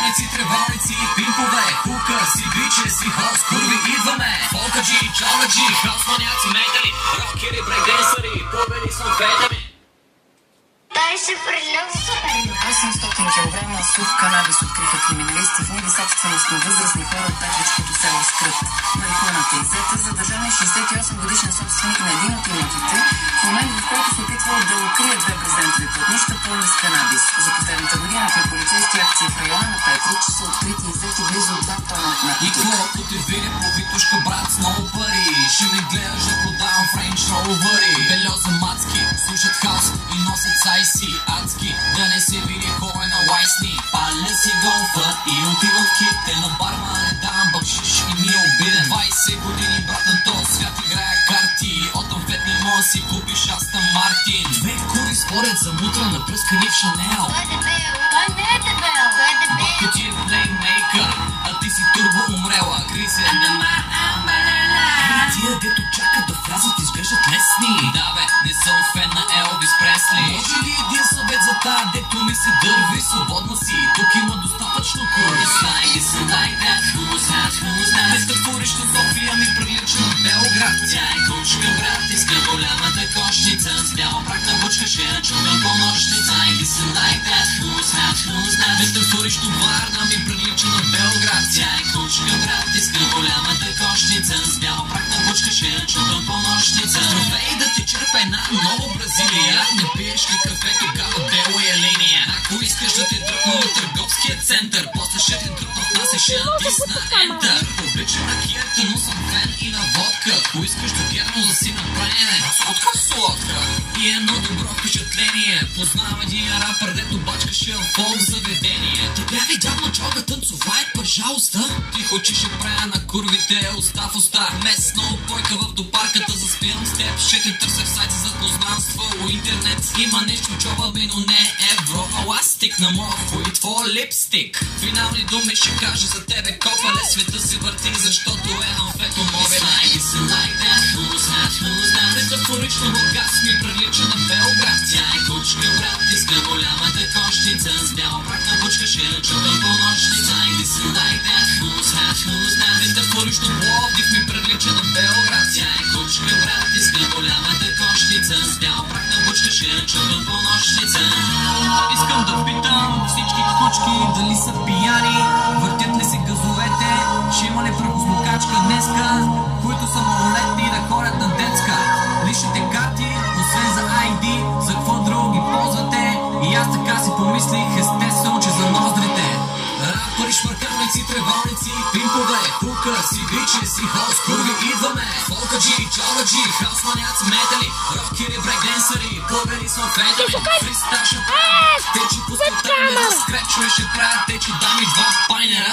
маркалници, тревалници, пимпове, хука, си биче, си хост, курви, идваме. Фолкаджи, чаладжи, хаус маняци, метали, рокери, брейкденсъри, победи с амфетами. Беше прелюбсен. 800 кг сух канабис откриха криминалисти в нива собственост на възрастни хора от петричкото село Скрът. Марихуаната е иззета, задържан е 68-годишен собственик на един от имотите, в момент в който се опитвал да укрие две брезентови плътнища пълни с канабис. За последната година при полицейски акции в района на Петрич са открити и иззети близо 2 тона от наркотик. И какво, ако те видя по витушка, брат, с много пари, ще ме гледаш да продавам френч роувъри. Бельоза мацки, слушат хаос и носят сайси адски, да не се види кой на лайсни. Паля си голфа и отивам в ките на барма, не давам бакшиш и ми е обиден. 20 години, брат, на този свят играя карти, от амфет не мога си купиш Астън Мартин. Две кури спорят за мутра, напръскани в Шанел. Той е дебел. Той не е дебел. Той е дебел. Бака ти е плеймейкър, а ти си турбо умрела. Кризе тия, дето чакат да влязат, изглеждат лесни. Да бе, не съм фен на Елвис Пресли. Може ли един съвет за тая, дето ми се дърви? Свободна си, тук има достатъчно кури. Метафорично София ми прилича на Белград. Тя е кучка, брат, иска голямата кошница. С бяла прак на бучка, ще я чукам по нощница. Метафорично Варна ми прилича на Белград. Тя е кучка, брат, иска голямата кошница. С бяла прак на бучка, ще я чукам по нощница. Здравей да ти черпа една нова Бразилия. Не пиеш ли кафе, тогава бела е линия. Ако искаш да те дръпна от търговския център, после ще те дръпна в нас и ще натисна Enter. Обличам ракията, но съм фен и на водка. Ако искаш да вярно да си направене, сладка сладка. И едно добро впечатление. Познавам един рапър, дето бачкаше в фолк заведение. Те бях видял на чога танцувай, пожалуйста. Тихо, че ще правя на курвите уста в уста. Местна опойка в допарката, заспивам с теб. Ще те търся в сайта за познанство. У интернет има нещо чова ми, но не евро. Ала стик на моя хуй, твоя липстик. Финални думи ще кажа за тебе, копале. Света се върти, защото е амфето мове. Метафорично Бургас ми прилича на Белград. Тя е кучка, брат, иска голямата кошница. С бяла прак на бучка, ще я чукам по нощница. Метафорично Пловдив ми прилича на Белград. Тя е кучка, брат, иска голямата кошница. С бяла прак на бучка, ще я чукам по нощница. Искам да питам всички кучки дали са пияни, въртят ли се газовете, ще има ли превознокачка днеска, които са малолетни да ходят на детска. Личните карти, освен за ID, за какво друго ги ползвате? И аз така си помислих, естествено, че за ноздрите. Рапъри, шмаркалници, тревалници, пимпове, хука, си биче, си хост, курви, идваме. Фолкаджи, чаладжи, хаус маняци, метали, рокери, брейкденсъри, победи с амфетами. Фристайл ще правят, течи по скрипта, скрепчове ще правят, течи дами, 2 пайнера.